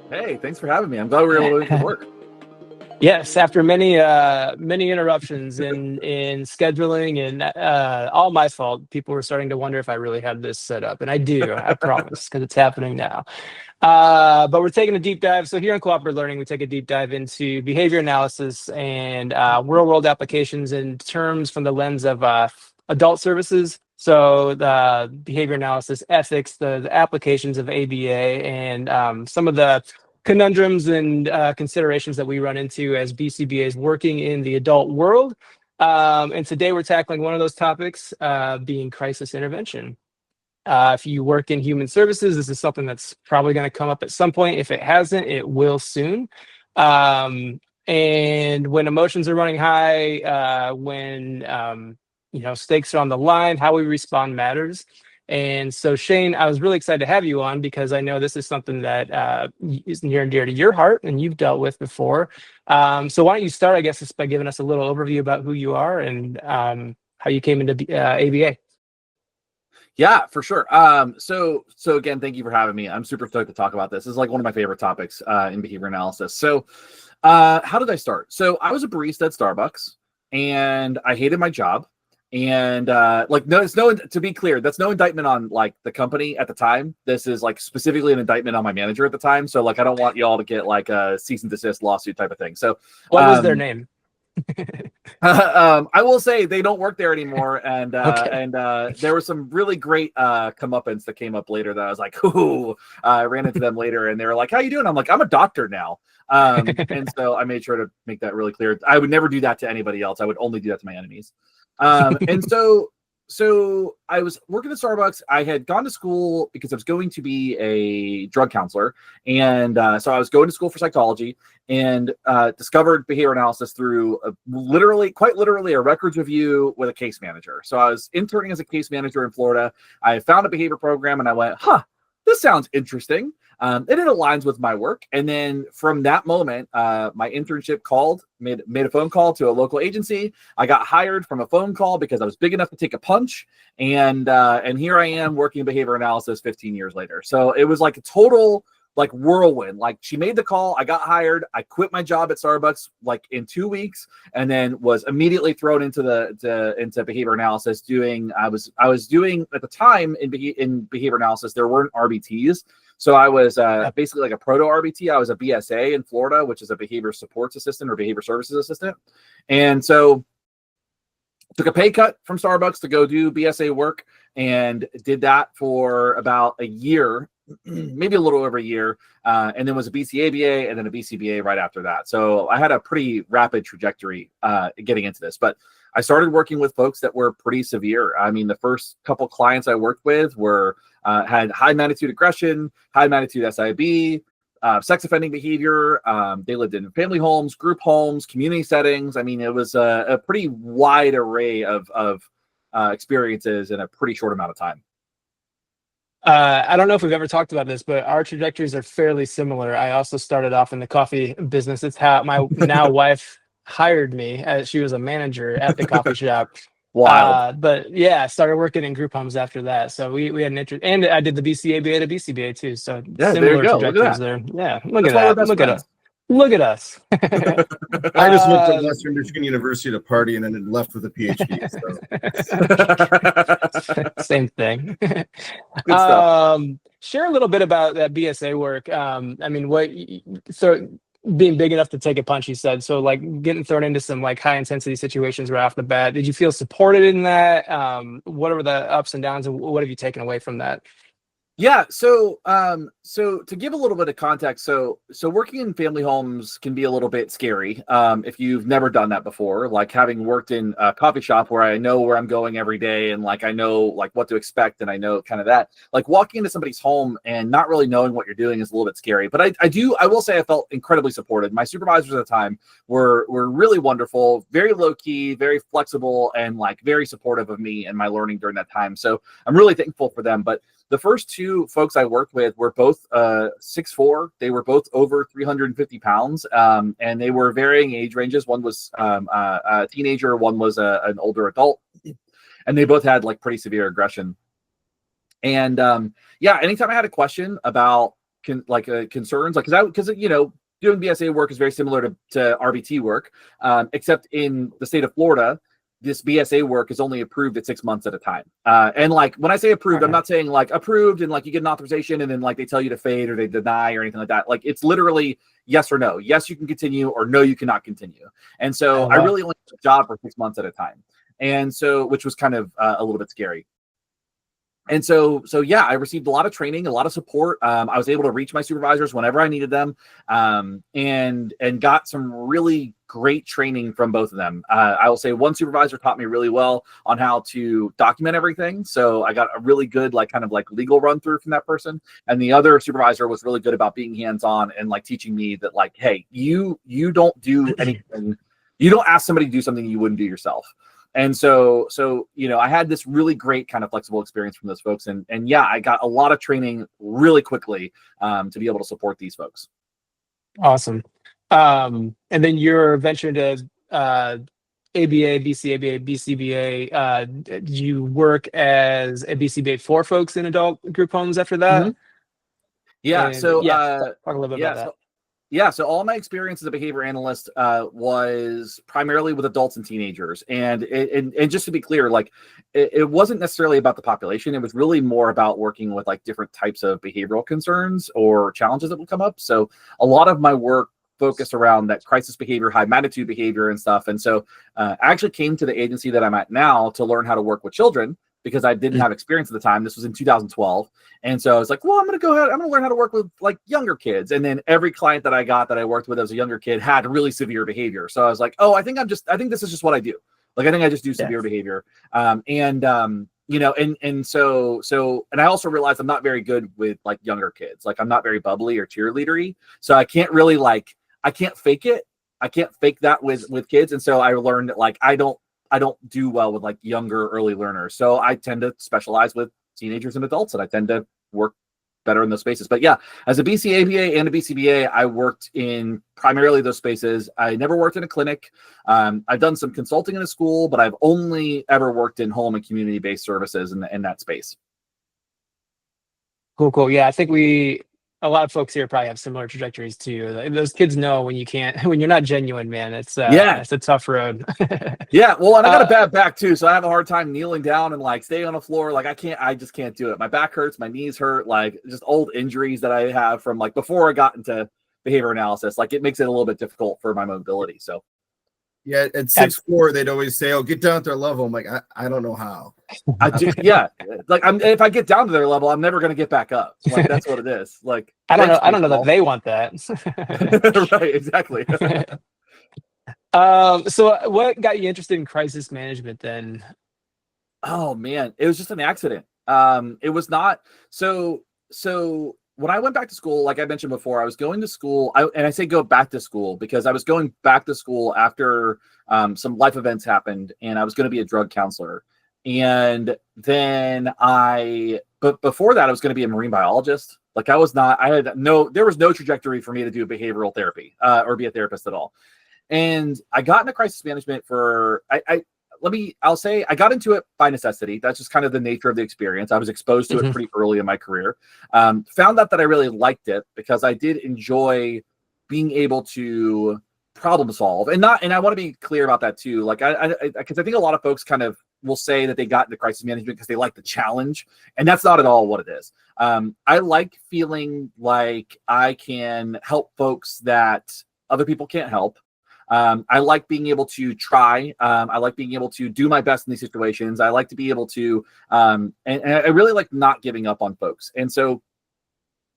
Hey, thanks for having me. I'm glad we were able to make it work. Yes, after many interruptions in scheduling and all my fault, people were starting to wonder if I really had this set up, and I do. I promise, because it's happening now. But we're taking a deep dive. So here on Cooperant Learning, we take a deep dive into behavior analysis and real-world applications in terms from the lens of adult services. So the behavior analysis ethics, the applications of ABA, and some of the conundrums and considerations that we run into as BCBAs working in the adult world. And today we're tackling one of those topics, being crisis intervention. If you work in human services, this is something that's probably going to come up at some point. If it hasn't, it will soon. And when emotions are running high, when stakes are on the line, how we respond matters. And so, Shane, I was really excited to have you on because I know this is something that is near and dear to your heart and you've dealt with before. So why don't you start, I guess, just by giving us a little overview about who you are and how you came into ABA. Yeah, for sure. So again, thank you for having me. I'm super stoked to talk about this. This is like one of my favorite topics in behavior analysis. So, how did I start? So I was a barista at Starbucks, and I hated my job. And no, it's no. To be clear, that's no indictment on like the company at the time. This is like specifically an indictment on my manager at the time. So like, I don't want y'all to get like a cease and desist lawsuit type of thing. So, What was their name? I will say they don't work there anymore, and Okay. there were some really great comeuppance that came up later that I was like, ooh, I ran into them later, and they were like, "How you doing?" I'm like, "I'm a doctor now," and so I made sure to make that really clear. I would never do that to anybody else. I would only do that to my enemies. And so I was working at Starbucks. I had gone to school because I was going to be a drug counselor. And so I was going to school for psychology and discovered behavior analysis through quite literally a records review with a case manager. So I was interning as a case manager in Florida. I found a behavior program and I went, this sounds interesting. And it aligns with my work. And then from that moment, my internship made a phone call to a local agency. I got hired from a phone call because I was big enough to take a punch. And here I am working behavior analysis 15 years later. So it was like a total like whirlwind. Like she made the call, I got hired, I quit my job at Starbucks like in 2 weeks, and then was immediately thrown into behavior analysis. I was doing at the time in behavior analysis, there weren't RBTs. So I was basically like a proto RBT. I was a BSA in Florida, which is a behavior supports assistant or behavior services assistant. And so took a pay cut from Starbucks to go do BSA work and did that for about a year, maybe a little over a year, and then was a BCABA and then a BCBA right after that. So I had a pretty rapid trajectory getting into this, but I started working with folks that were pretty severe. I mean, the first couple clients I worked with had high magnitude aggression, high magnitude SIB, sex offending behavior. They lived in family homes, group homes, community settings. I mean, it was a pretty wide array of experiences in a pretty short amount of time. I don't know if we've ever talked about this, but our trajectories are fairly similar. I also started off in the coffee business. It's how my now wife hired me as she was a manager at the coffee shop. Wild. But yeah, I started working in group homes after that. So we had an interest, and I did the BCABA to BCBA too. So Yeah, there you similar go. Look at trajectories that. there. Yeah, look That's at why we're that. best Look at friends. us. Look at us. I just went to Western Michigan University to party and then left with a PhD. So. Same thing. Good stuff. Share a little bit about that BSA work. I mean, so being big enough to take a punch, you said. So like getting thrown into some like high intensity situations right off the bat. Did you feel supported in that? What are the ups and downs, and what have you taken away from that? Yeah, so to give a little bit of context, so working in family homes can be a little bit scary if you've never done that before. Like having worked in a coffee shop where I know where I'm going every day and like I know like what to expect and I know kind of that. Like walking into somebody's home and not really knowing what you're doing is a little bit scary. But I will say I felt incredibly supported. My supervisors at the time were really wonderful, very low key, very flexible, and like very supportive of me and my learning during that time. So I'm really thankful for them. But the first two folks I worked with were both 6'4". They were both over 350 pounds, and they were varying age ranges. One was a teenager, one was an older adult, and they both had like pretty severe aggression. And yeah, anytime I had a question about concerns, like because doing BSA work is very similar to RBT work, except in the state of Florida, this BSA work is only approved at 6 months at a time. And like when I say approved, I'm not saying like approved and like you get an authorization and then like they tell you to fade or they deny or anything like that. Like it's literally yes or no. Yes, you can continue, or no, you cannot continue. And so I really only took a job for 6 months at a time. And so, which was kind of a little bit scary. And so yeah, I received a lot of training, a lot of support. I was able to reach my supervisors whenever I needed them, and got some really great training from both of them. I will say one supervisor taught me really well on how to document everything. So I got a really good kind of legal run through from that person. And the other supervisor was really good about being hands-on and like teaching me that like, hey, you don't do anything. You don't ask somebody to do something you wouldn't do yourself. And so, I had this really great kind of flexible experience from those folks. And yeah, I got a lot of training really quickly to be able to support these folks. Awesome. And then your venture into ABA, BCABA, BCBA, did you work as a BCBA for folks in adult group homes after that? Mm-hmm. Yeah. And, talk a little bit about that. So all my experience as a behavior analyst was primarily with adults and teenagers. And just to be clear, like it wasn't necessarily about the population. It was really more about working with like different types of behavioral concerns or challenges that would come up. So a lot of my work focused around that crisis behavior, high magnitude behavior and stuff. And so I actually came to the agency that I'm at now to learn how to work with children, because I didn't have experience at the time. This was in 2012. And so I was like, well, I'm going to learn how to work with like younger kids. And then every client that I worked with as a younger kid had really severe behavior. So I was like, oh, I think this is just what I do. Like, I think I just do severe behavior. And I also realized I'm not very good with like younger kids. Like I'm not very bubbly or cheerleadery. So I can't really I can't fake it. I can't fake that with kids. And so I learned that like, I don't do well with like younger early learners. So I tend to specialize with teenagers and adults, and I tend to work better in those spaces. But yeah, as a BCABA and a BCBA, I worked in primarily those spaces. I never worked in a clinic. I've done some consulting in a school, but I've only ever worked in home and community-based services in that space. Cool. Yeah, I think a lot of folks here probably have similar trajectories too. Those kids know when you're not genuine, man. It's a tough road. Yeah. Well, and I got a bad back too, so I have a hard time kneeling down and like staying on the floor. Like I just can't do it. My back hurts, my knees hurt, like just old injuries that I have from like before I got into behavior analysis. Like it makes it a little bit difficult for my mobility. So yeah, at 6'4", they'd always say, "Oh, get down at their level." I'm like, I don't know how. I do, yeah. Like if I get down to their level, I'm never going to get back up. Like that's what it is. Like I don't know that they want that. Right, exactly. So what got you interested in crisis management then? Oh man, it was just an accident. It was not so when I went back to school, like I mentioned before, I was going to school. I say go back to school because I was going back to school after some life events happened, and I was going to be a drug counselor. And then but before that, I was going to be a marine biologist. Like there was no trajectory for me to do behavioral therapy or be a therapist at all. And I got into crisis management I'll say I got into it by necessity. That's just kind of the nature of the experience. I was exposed to it pretty early in my career. Found out that I really liked it because I did enjoy being able to problem solve. And I want to be clear about that too. Like because I think a lot of folks kind of will say that they got into crisis management because they like the challenge, and that's not at all what it is. I like feeling like I can help folks that other people can't help. I like being able to try. I like being able to do my best in these situations. I like to be able to, and I really like not giving up on folks. And so,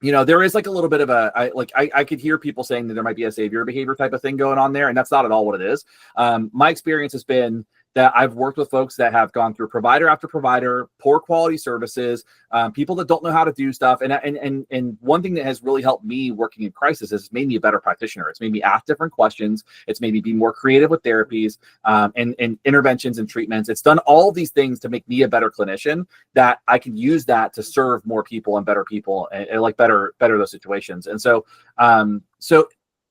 there is like a little bit of I could hear people saying that there might be a savior behavior type of thing going on there, and that's not at all what it is. My experience has been that I've worked with folks that have gone through provider after provider, poor quality services, people that don't know how to do stuff. And one thing that has really helped me working in crisis is made me a better practitioner. It's made me ask different questions. It's made me be more creative with therapies and interventions and treatments. It's done all these things to make me a better clinician that I can use that to serve more people and better people and like better those situations. And so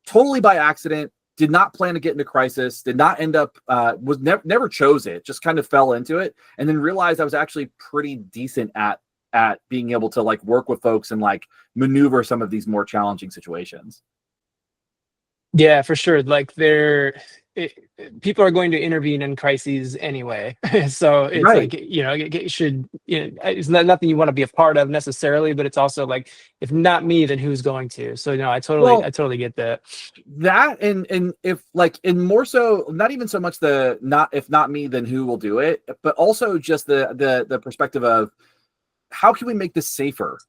totally by accident, did not plan to get into crisis, did not end up, never chose it, just kind of fell into it, and then realized I was actually pretty decent at at being able to like work with folks and like maneuver some of these more challenging situations. Yeah, for sure. Like people are going to intervene in crises anyway. So it's Right. like, it should, it's not nothing you want to be a part of necessarily, but it's also like, if not me, then who's going to? So no, I totally get that. That and if like, and more so, not even so much the not, if not me, then who will do it, but also just the perspective of how can we make this safer?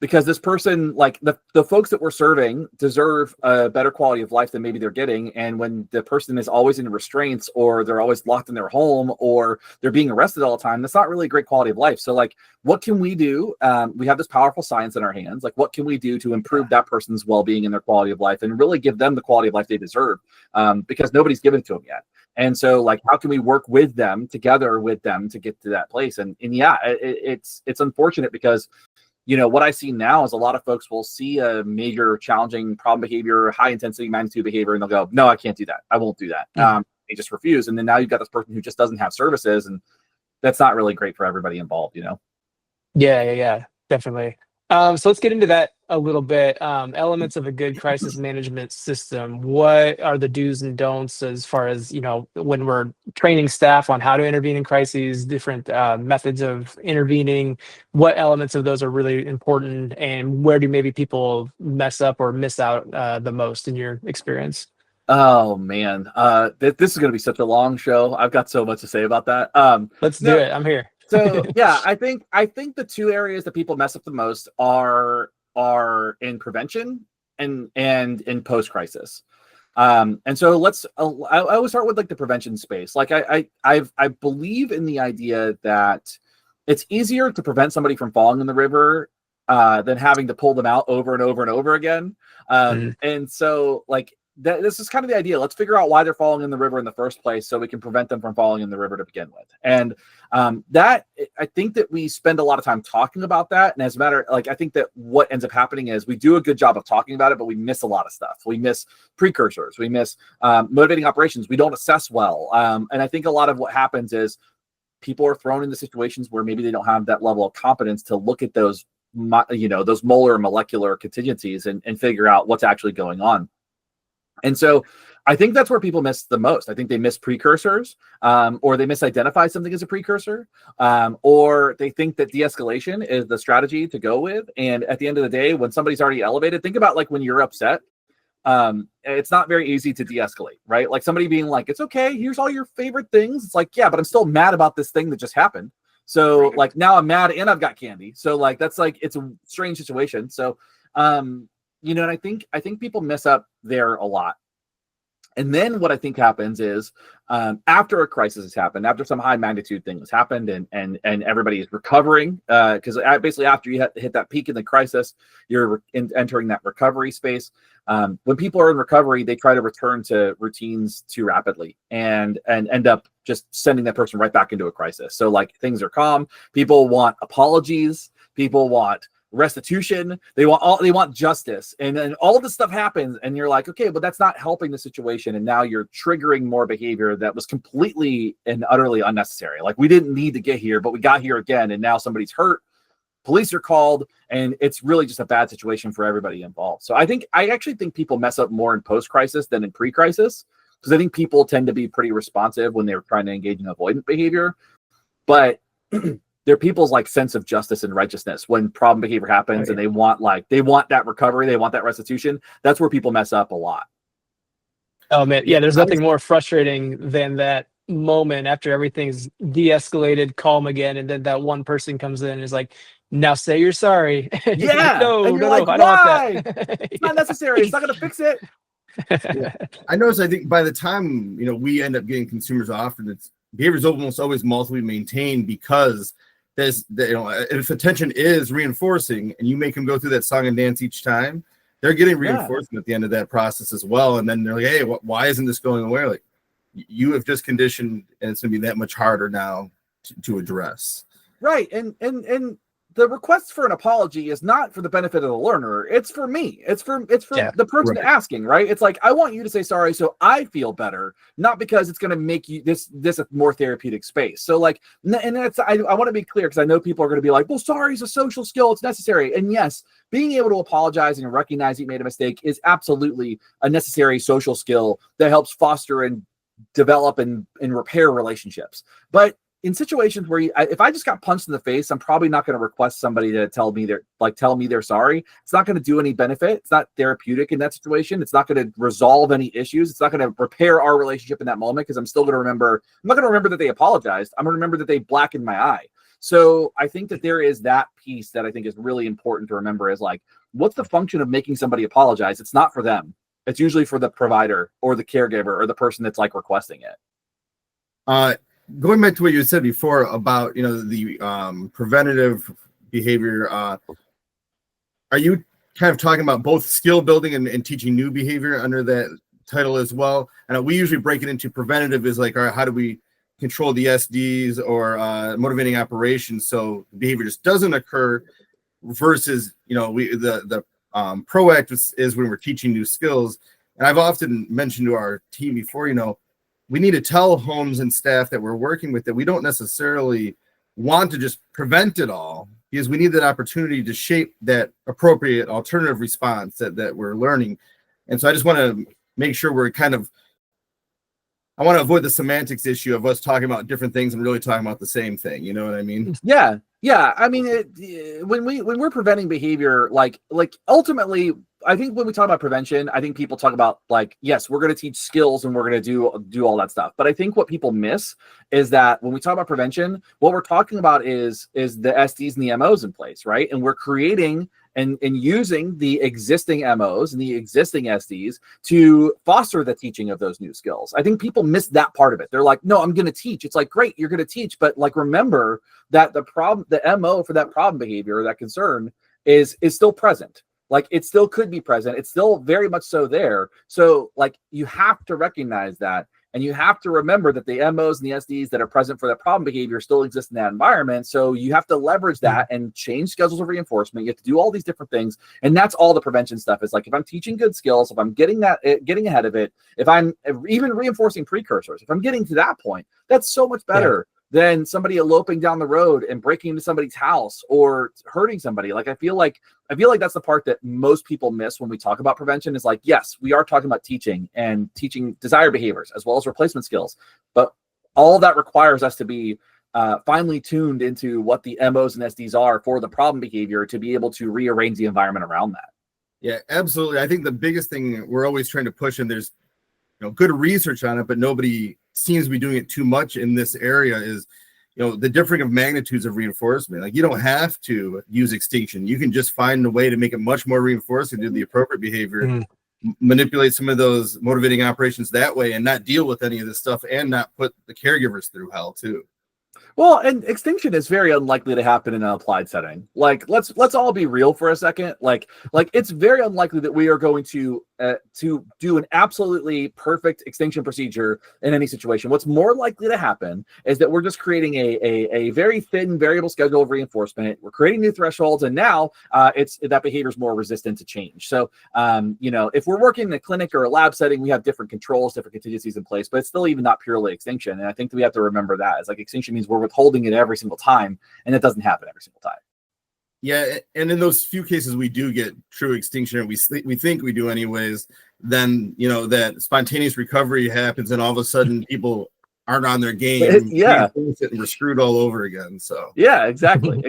Because this person, like the folks that we're serving, deserve a better quality of life than maybe they're getting. And when the person is always in restraints, or they're always locked in their home, or they're being arrested all the time, that's not really a great quality of life. So like, what can we do? We have this powerful science in our hands. Like, what can we do to improve that person's well-being and their quality of life, and really give them the quality of life they deserve? Because nobody's given it to them yet. And so like, how can we work with them, together with them, to get to that place? And yeah, it's unfortunate, because what I see now is a lot of folks will see a major challenging problem behavior, high intensity magnitude behavior, and they'll go, no, I can't do that. I won't do that. They just refuse. And then now you've got this person who just doesn't have services, and that's not really great for everybody involved, Yeah, definitely. So let's get into that a little bit. Elements of a good crisis management system. What are the do's and don'ts as far as, when we're training staff on how to intervene in crises, different methods of intervening? What elements of those are really important, and where do maybe people mess up or miss out the most in your experience? Oh man, this is going to be such a long show. I've got so much to say about that. Let's do it. I'm here. So yeah, I think the two areas that people mess up the most are in prevention and in post crisis. And so I always start with like the prevention space. Like I believe in the idea that it's easier to prevent somebody from falling in the river than having to pull them out over and over and over again. And so like, this is kind of the idea. Let's figure out why they're falling in the river in the first place, so we can prevent them from falling in the river to begin with. And that, I think that we spend a lot of time talking about that. And as a matter, like, I think that what ends up happening is we do a good job of talking about it, but we miss a lot of stuff. We miss precursors. We miss motivating operations. We don't assess well. And I think a lot of what happens is people are thrown into situations where maybe they don't have that level of competence to look at those, those molar or molecular contingencies and figure out what's actually going on. And so I think that's where people miss the most. I think they miss precursors, or they misidentify something as a precursor, or they think that de-escalation is the strategy to go with. And at the end of the day, when somebody's already elevated, think about like when you're upset, it's not very easy to de-escalate, right? Like somebody being like, it's okay, here's all your favorite things. It's like, yeah, but I'm still mad about this thing that just happened. So like now I'm mad and I've got candy. So like, that's like, it's a strange situation. So, and I think people mess up there a lot. And then what I think happens is after a crisis has happened, after some high magnitude thing has happened, and everybody is recovering, because basically after you hit that peak in the crisis, you're entering that recovery space. When people are in recovery, they try to return to routines too rapidly and end up just sending that person right back into a crisis. So like things are calm. People want apologies. People want restitution. They want justice, and then all of this stuff happens, and you're like, okay, but that's not helping the situation, and now you're triggering more behavior that was completely and utterly unnecessary. Like, we didn't need to get here, but we got here again, and now somebody's hurt, police are called, and it's really just a bad situation for everybody involved. So I actually think people mess up more in post-crisis than in pre-crisis, because I think people tend to be pretty responsive when they're trying to engage in avoidant behavior, but they're people's like sense of justice and righteousness when problem behavior happens, and they want that recovery, they want that restitution. That's where people mess up a lot. Oh man, yeah. There's nothing more frustrating than that moment after everything's de-escalated, calm again, and then that one person comes in and is like, "Now say you're sorry." Yeah, like, no, like, I don't want that. It's not necessary. It's not going to fix it. Yeah. I noticed. I think by the time we end up getting consumers off, and it's behavior is almost always multiply maintained, because if attention is reinforcing and you make them go through that song and dance each time, they're getting reinforcement at the end of that process as well. And then they're like, hey, why isn't this going away? Like, you have just conditioned, and it's going to be that much harder now to address. Right. And the request for an apology is not for the benefit of the learner. It's for me. It's for the person asking, right? It's like, I want you to say sorry so I feel better, not because it's going to make you this a more therapeutic space. So like, and that's, I want to be clear, because I know people are going to be like, well, sorry is a social skill. It's necessary. And yes, being able to apologize and recognize you made a mistake is absolutely a necessary social skill that helps foster and develop and repair relationships. But in situations where if I just got punched in the face, I'm probably not going to request somebody to tell me they're sorry. It's not going to do any benefit. It's not therapeutic in that situation. It's not going to resolve any issues. It's not going to repair our relationship in that moment, because I'm still going to remember. I'm not going to remember that they apologized. I'm going to remember that they blackened my eye. So I think that there is that piece that I think is really important to remember, is like, what's the function of making somebody apologize? It's not for them. It's usually for the provider or the caregiver or the person that's like requesting it. Going back to what you said before about, the preventative behavior, are you kind of talking about both skill building and teaching new behavior under that title as well? And we usually break it into preventative is like, all right, how do we control the SDs or motivating operations so behavior just doesn't occur, versus the proactive is when we're teaching new skills. And I've often mentioned to our team before, we need to tell homes and staff that we're working with that we don't necessarily want to just prevent it all, because we need that opportunity to shape that appropriate alternative response that we're learning. And so I just want to make sure we're I want to avoid the semantics issue of us talking about different things and really talking about the same thing. You know what I mean? Yeah. I mean, when we're preventing behavior, like ultimately, I think when we talk about prevention, I think people talk about like, yes, we're going to teach skills and we're going to do all that stuff. But I think what people miss is that when we talk about prevention, what we're talking about is the SDs and the MOs in place, right? And we're creating and using the existing MOs and the existing SDs to foster the teaching of those new skills. I think people miss that part of it. They're like, no, I'm going to teach. It's like, great, you're going to teach. But like, remember that the MO for that problem behavior or that concern is still present. Like, it still could be present. It's still very much so there. So like, you have to recognize that. And you have to remember that the MOs and the SDs that are present for that problem behavior still exist in that environment. So you have to leverage that and change schedules of reinforcement. You have to do all these different things. And that's all the prevention stuff is like, if I'm teaching good skills, if I'm getting ahead of it, if I'm even reinforcing precursors, if I'm getting to that point, that's so much better than somebody eloping down the road and breaking into somebody's house or hurting somebody. Like, I feel like that's the part that most people miss when we talk about prevention, is like, yes, we are talking about teaching and teaching desired behaviors as well as replacement skills. But all that requires us to be finely tuned into what the MOs and SDs are for the problem behavior to be able to rearrange the environment around that. Yeah, absolutely. I think the biggest thing we're always trying to push, and there's good research on it, but nobody seems to be doing it too much in this area, is the differing of magnitudes of reinforcement. Like, you don't have to use extinction. You can just find a way to make it much more reinforcing, do the appropriate behavior, manipulate some of those motivating operations that way, and not deal with any of this stuff, and not put the caregivers through hell too. Well, and extinction is very unlikely to happen in an applied setting. Like, let's all be real for a second. Like it's very unlikely that we are going to do an absolutely perfect extinction procedure in any situation. What's more likely to happen is that we're just creating a very thin variable schedule of reinforcement. We're creating new thresholds, and now that behavior is more resistant to change. So, if we're working in a clinic or a lab setting, we have different controls, different contingencies in place, but it's still even not purely extinction. And I think that we have to remember that. It's like, extinction means we're withholding it every single time, and it doesn't happen every single time. Yeah, and in those few cases we do get true extinction, and we think we do anyways, then that spontaneous recovery happens, and all of a sudden people aren't on their game. Yeah, and we're screwed all over again. So yeah, exactly.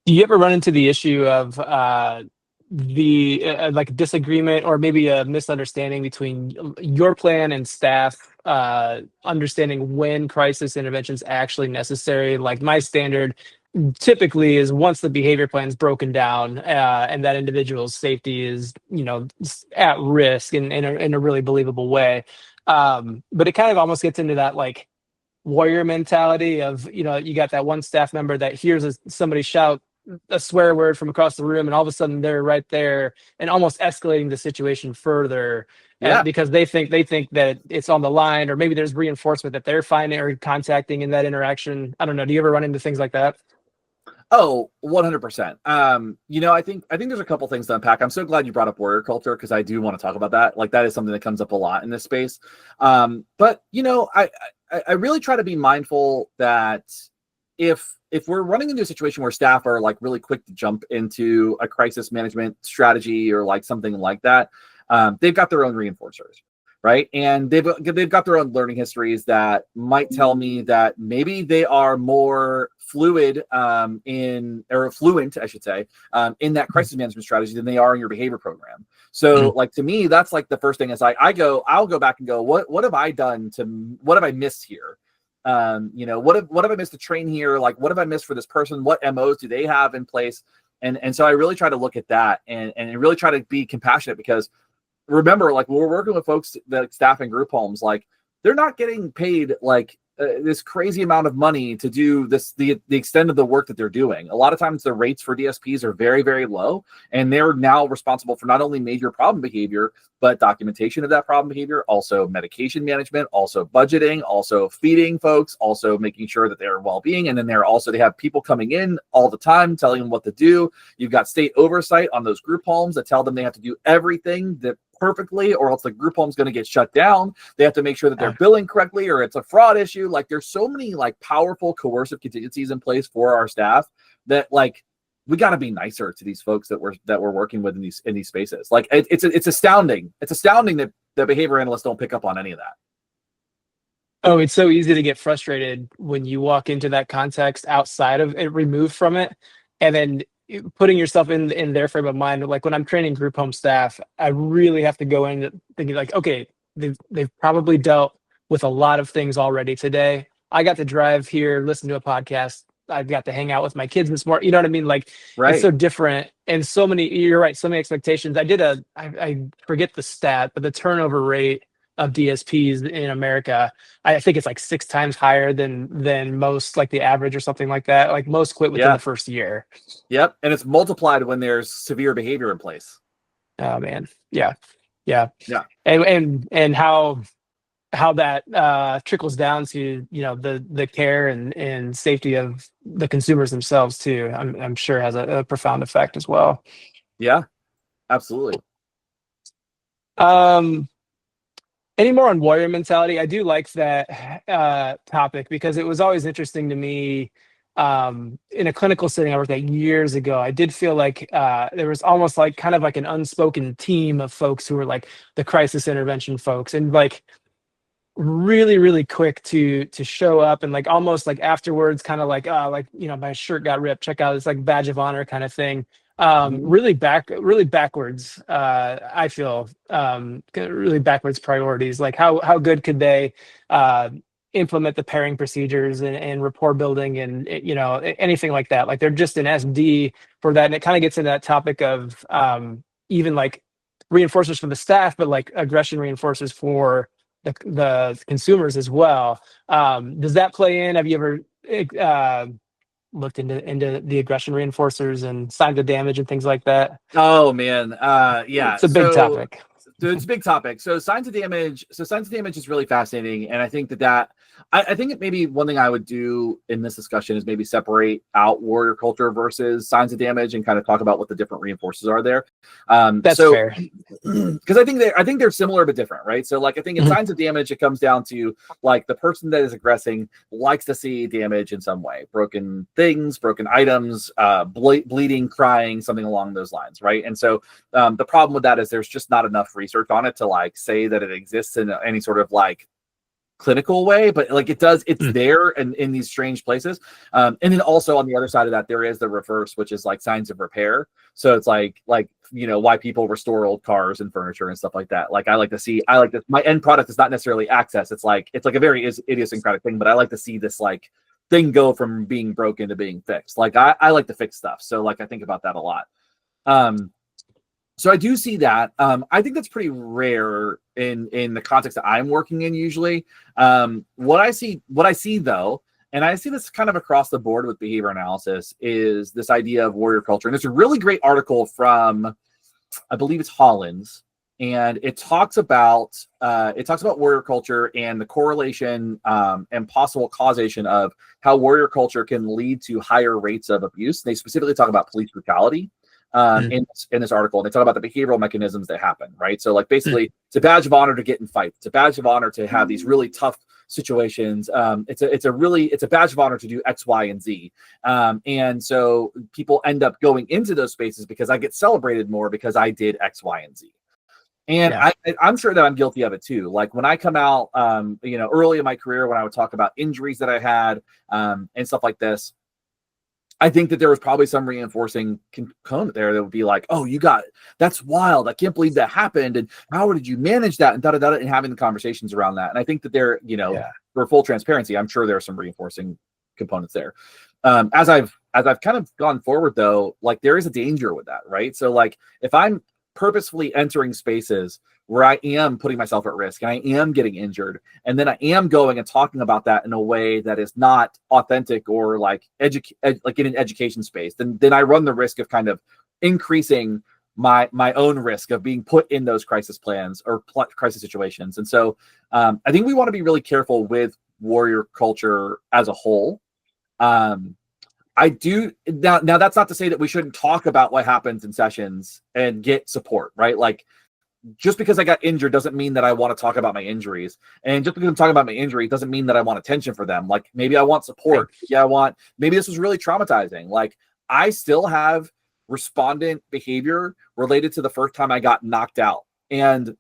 Do you ever run into the issue of like disagreement or maybe a misunderstanding between your plan and staff understanding when crisis intervention is actually necessary? Like, my standard typically is once the behavior plan is broken down and that individual's safety is at risk in a really believable way, but it kind of almost gets into that like warrior mentality of you got that one staff member that hears somebody shout a swear word from across the room, and all of a sudden they're right there and almost escalating the situation further. Yeah. Because they think that it's on the line, or maybe there's reinforcement that they're finding or contacting in that interaction. I don't know. Do you ever run into things like that? Oh, 100%. I think there's a couple things to unpack. I'm so glad you brought up warrior culture because I do want to talk about that. Like that is something that comes up a lot in this space. But I really try to be mindful that if we're running into a situation where staff are like really quick to jump into a crisis management strategy or like something like that, they've got their own reinforcers. Right. And they've got their own learning histories that might tell me that maybe they are more fluent, I should say, in that crisis management strategy than they are in your behavior program. So like to me, that's like the first thing is like I'll go back and go, what have I done what have I missed here? What have I missed to train here? Like what have I missed for this person? What MOs do they have in place? And so I really try to look at that and really try to be compassionate because remember, like when we're working with folks that staff in group homes, like they're not getting paid like this crazy amount of money to do the extent of the work that they're doing. A lot of times the rates for DSPs are very, very low, and they're now responsible for not only major problem behavior, but documentation of that problem behavior, also medication management, also budgeting, also feeding folks, also making sure that they're well-being. And then they have people coming in all the time telling them what to do. You've got state oversight on those group homes that tell them they have to do everything that perfectly or else the group home's going to get shut down. They have to make sure that they're billing correctly or it's a fraud issue. Like there's so many like powerful coercive contingencies in place for our staff that like we got to be nicer to these folks that we're working with in these spaces. Like it's astounding. It's astounding that the behavior analysts don't pick up on any of that. Oh, it's so easy to get frustrated when you walk into that context outside of it, removed from it, and then putting yourself in their frame of mind. Like when I'm training group home staff, I really have to go in thinking like, okay, they've probably dealt with a lot of things already today. I got to drive here, listen to a podcast. I got to hang out with my kids this morning. You know what I mean? Like It's so different and so many, you're right. So many expectations. I forget the stat, but the turnover rate of DSPs in America, I think it's like 6 times higher than most, like the average or something like that. Like most quit within the first year. Yep. And it's multiplied when there's severe behavior in place. Oh man. Yeah. And how that trickles down to the care and safety of the consumers themselves too. I'm sure has a profound effect as well. Yeah, absolutely. Any more on warrior mentality? I do like that topic because it was always interesting to me. In a clinical setting I worked at years ago, I did feel like there was almost like kind of like an unspoken team of folks who were like the crisis intervention folks and like really, really quick to show up and like almost like afterwards kind of like my shirt got ripped, check out, it's like badge of honor kind of thing. Really backwards. I feel really backwards priorities. Like how good could they implement the pairing procedures and rapport building and anything like that. Like they're just an SD for that, and it kind of gets into that topic of even like reinforcers for the staff, but like aggression reinforcers for the consumers as well. Does that play in? Have you ever looked into the aggression reinforcers and signs of damage and things like that? Oh man, yeah, it's a big topic. So it's a big topic. So signs of damage is really fascinating, and I think that I think it maybe one thing I would do in this discussion is maybe separate out warrior culture versus signs of damage and kind of talk about what the different reinforcers are there. That's fair. Because I think they're similar but different, right? So like I think in signs of damage, it comes down to like the person that is aggressing likes to see damage in some way, broken things, broken items, bleeding, crying, something along those lines, right? And so the problem with that is there's just not enough research on it to like say that it exists in any sort of like clinical way, but like it's there and in these strange places. And then also on the other side of that, there is the reverse, which is like signs of repair. So it's like why people restore old cars and furniture and stuff like that. Like I like this. My end product is not necessarily access. It's like a very idiosyncratic thing, but I like to see this like thing go from being broken to being fixed. Like I like to fix stuff. So like I think about that a lot. So I do see that. I think that's pretty rare in the context that I'm working in usually. What I see though, and I see this kind of across the board with behavior analysis, is this idea of warrior culture. And there's a really great article from, I believe it's Hollins, and it talks about warrior culture and the correlation and possible causation of how warrior culture can lead to higher rates of abuse. They specifically talk about police brutality in this article, and they talk about the behavioral mechanisms that happen, right? So like basically it's a badge of honor to get in fights. It's a badge of honor to have these really tough situations. It's a badge of honor to do X, Y, and Z. And so people end up going into those spaces because I get celebrated more because I did X, Y, and Z. And I'm sure that I'm guilty of it too. Like when I come out, early in my career, when I would talk about injuries that I had and stuff like this, I think that there was probably some reinforcing component there that would be like, oh, that's wild. I can't believe that happened. And how did you manage that? And and having the conversations around that. And I think that there, for full transparency, I'm sure there are some reinforcing components there. As I've kind of gone forward though, like there is a danger with that, right? So like if I'm purposefully entering spaces where I am putting myself at risk and I am getting injured, and then I am going and talking about that in a way that is not authentic or like like in an education space, then I run the risk of kind of increasing my own risk of being put in those crisis plans or crisis situations. And so I think we want to be really careful with warrior culture as a whole. I do now that's not to say that we shouldn't talk about what happens in sessions and get support, right? Like just because I got injured doesn't mean that I want to talk about my injuries. And just because I'm talking about my injury doesn't mean that I want attention for them. Like maybe I want support. Maybe this was really traumatizing. Like I still have respondent behavior related to the first time I got knocked out. And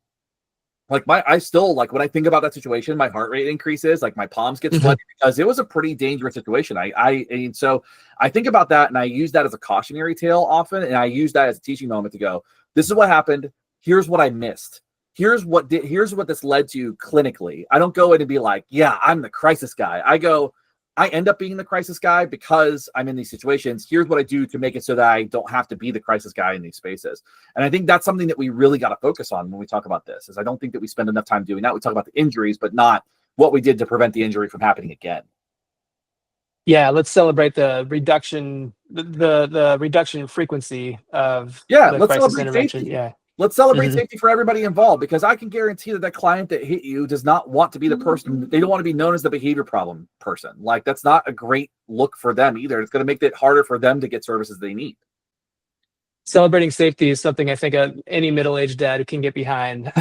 like I still, like when I think about that situation, my heart rate increases, like my palms get sweaty because it was a pretty dangerous situation. And so I think about that and I use that as a cautionary tale often. And I use that as a teaching moment to go, this is what happened. Here's what I missed. Here's what this led to clinically. I don't go in and be like, yeah, I'm the crisis guy. I end up being the crisis guy because I'm in these situations. Here's what I do to make it so that I don't have to be the crisis guy in these spaces. And I think that's something that we really got to focus on when we talk about this, is I don't think that we spend enough time doing that. We talk about the injuries, but not what we did to prevent the injury from happening again. Yeah, let's celebrate the reduction, the reduction in frequency of let's crisis celebrate intervention. safety. Yeah. Let's celebrate safety for everybody involved, because I can guarantee that client that hit you does not want to be the person. They don't want to be known as the behavior problem person. Like that's not a great look for them either. It's going to make it harder for them to get services they need. Celebrating safety is something I think any middle-aged dad can get behind.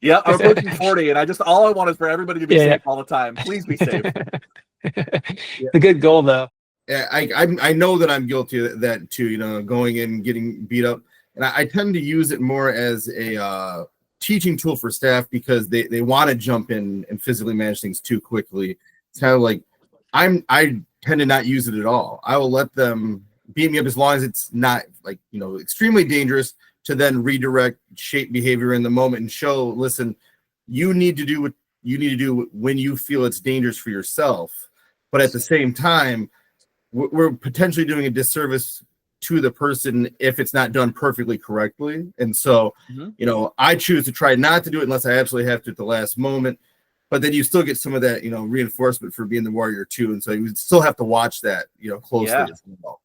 Yeah, I'm approaching 40, and all I want is for everybody to be safe all the time. Please be safe. The good goal, though. Yeah, I know that I'm guilty of that too. Going in, getting beat up. And I tend to use it more as a teaching tool for staff because they want to jump in and physically manage things too quickly. It's kind of like I tend to not use it at all. I will let them beat me up as long as it's not like extremely dangerous, to then redirect, shape behavior in the moment and show, listen, you need to do what you need to do when you feel it's dangerous for yourself. But at the same time, we're potentially doing a disservice to the person if it's not done perfectly correctly. And so, I choose to try not to do it unless I absolutely have to at the last moment. But then you still get some of that, reinforcement for being the warrior too. And so you still have to watch that, closely as well.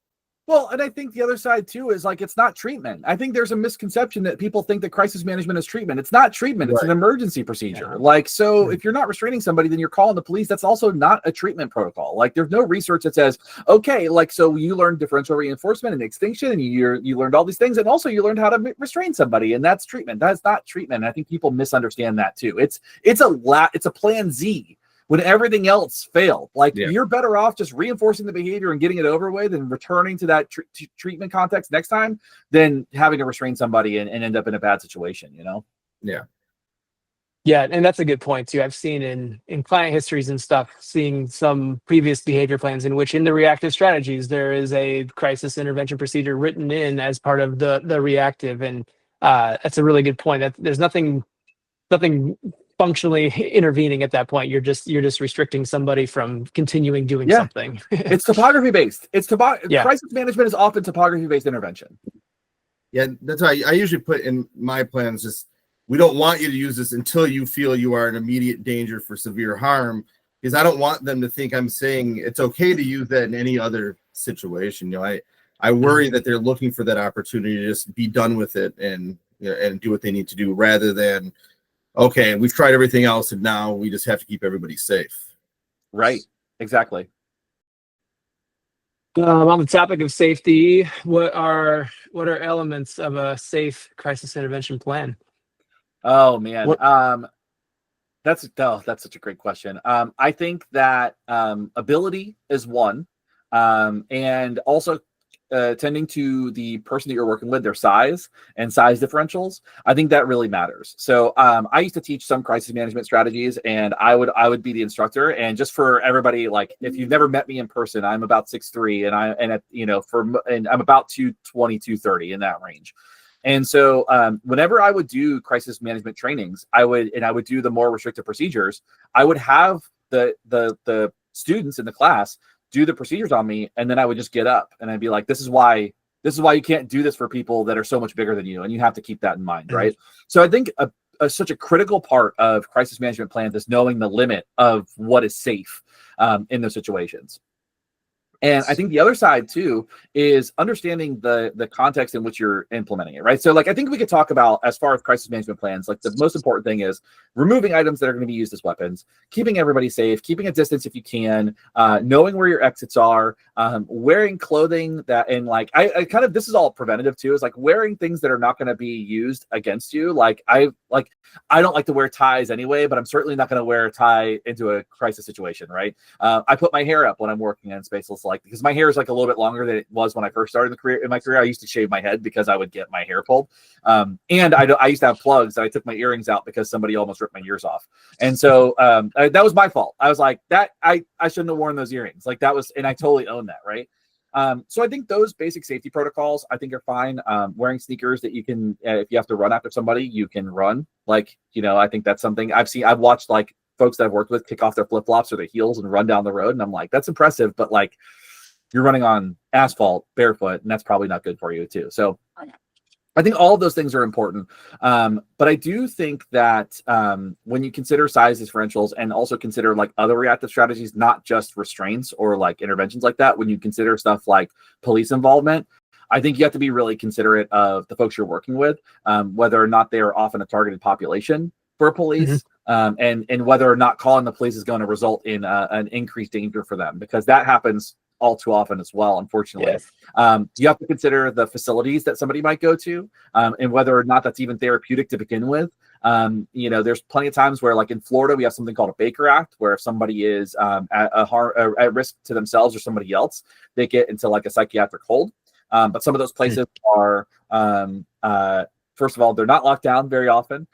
Well, and I think the other side too is like, it's not treatment. I think there's a misconception that people think that crisis management is treatment. It's not treatment. It's an emergency procedure. Yeah. Like, so if you're not restraining somebody, then you're calling the police. That's also not a treatment protocol. Like there's no research that says, okay, like, so you learned differential reinforcement and extinction and you learned all these things. And also you learned how to restrain somebody, and that's treatment. That's not treatment. And I think people misunderstand that too. It's a plan Z. When everything else failed, you're better off just reinforcing the behavior and getting it over with and returning to that treatment context next time than having to restrain somebody and end up in a bad situation, Yeah. Yeah, and that's a good point too. I've seen in client histories and stuff, seeing some previous behavior plans in which in the reactive strategies, there is a crisis intervention procedure written in as part of the reactive. And that's a really good point. That there's nothing functionally intervening at that point. You're just restricting somebody from continuing doing something. It's topography based. Crisis management is often topography based intervention. Yeah, that's why I usually put in my plans, just we don't want you to use this until you feel you are in immediate danger for severe harm, because I don't want them to think I'm saying it's okay to use that in any other situation. I worry that they're looking for that opportunity to just be done with it and and do what they need to do, rather than, okay, we've tried everything else and now we just have to keep everybody safe. Right. Exactly. On the topic of safety, what are elements of a safe crisis intervention plan? Oh man. What That's such a great question. I think that ability is one, and also tending to the person that you're working with, their size and size differentials. I think that really matters. So I used to teach some crisis management strategies, and I would be the instructor. And just for everybody, like if you've never met me in person, I'm about 6'3", and I'm about 220, 230 in that range. And so whenever I would do crisis management trainings, I would do the more restrictive procedures. I would have the students in the class do the procedures on me, and then I would just get up and I'd be like, this is why you can't do this for people that are so much bigger than you, and you have to keep that in mind, right? Mm-hmm. So I think such a critical part of crisis management plans is knowing the limit of what is safe in those situations. And I think the other side too is understanding the context in which you're implementing it, right? So like, I think we could talk about, as far as crisis management plans, like the most important thing is removing items that are going to be used as weapons, keeping everybody safe, keeping a distance if you can, knowing where your exits are, wearing clothing that, and like, I kind of, this is all preventative too, is like wearing things that are not going to be used against you. Like I don't like to wear ties anyway, but I'm certainly not going to wear a tie into a crisis situation, right? I put my hair up when I'm working in spaceless, like, because my hair is like a little bit longer than it was when I first started in my career. I used to shave my head because I would get my hair pulled. And I used to have plugs, and I took my earrings out because somebody almost ripped my ears off. And so that was my fault. I was like, that I shouldn't have worn those earrings. Like that was, and I totally own that, right? So I think those basic safety protocols, I think, are fine. Wearing sneakers that you can, if you have to run after somebody, you can run. Like, I think that's something I've watched, like, folks that I've worked with kick off their flip-flops or their heels and run down the road. And I'm like, that's impressive, but like, you're running on asphalt barefoot, and that's probably not good for you too. So I think all of those things are important. But I do think that when you consider size differentials and also consider like other reactive strategies, not just restraints or like interventions like that, when you consider stuff like police involvement, I think you have to be really considerate of the folks you're working with, whether or not they are often a targeted population for police, and whether or not calling the police is going to result in an increased danger for them, because that happens all too often as well, unfortunately. Yes. You have to consider the facilities that somebody might go to, and whether or not that's even therapeutic to begin with. There's plenty of times where, like in Florida, we have something called a Baker Act, where if somebody is at risk to themselves or somebody else, they get into like a psychiatric hold. But some of those places are, first of all, they're not locked down very often.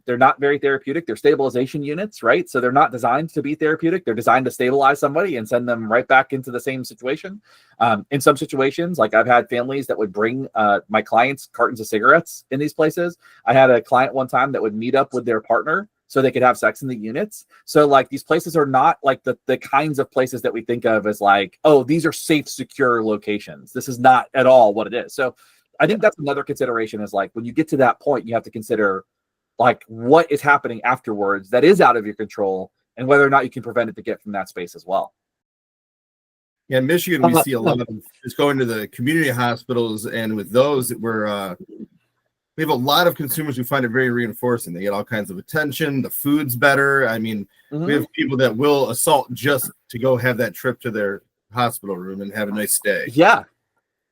They're not very therapeutic. They're stabilization units, right? So they're not designed to be therapeutic. They're designed to stabilize somebody and send them right back into the same situation. In some situations, like I've had families that would bring my clients cartons of cigarettes in these places. I had a client one time that would meet up with their partner so they could have sex in the units. So like these places are not like the kinds of places that we think of as like, oh, these are safe, secure locations. This is not at all what it is. So I think that's another consideration, is like when you get to that point, you have to consider like what is happening afterwards that is out of your control, and whether or not you can prevent it to get from that space as well. Yeah, in Michigan, we see a lot of just going to the community hospitals, and with those, we have a lot of consumers who find it very reinforcing. They get all kinds of attention. The food's better. I mean, we have people that will assault just to go have that trip to their hospital room and have a nice stay. Yeah.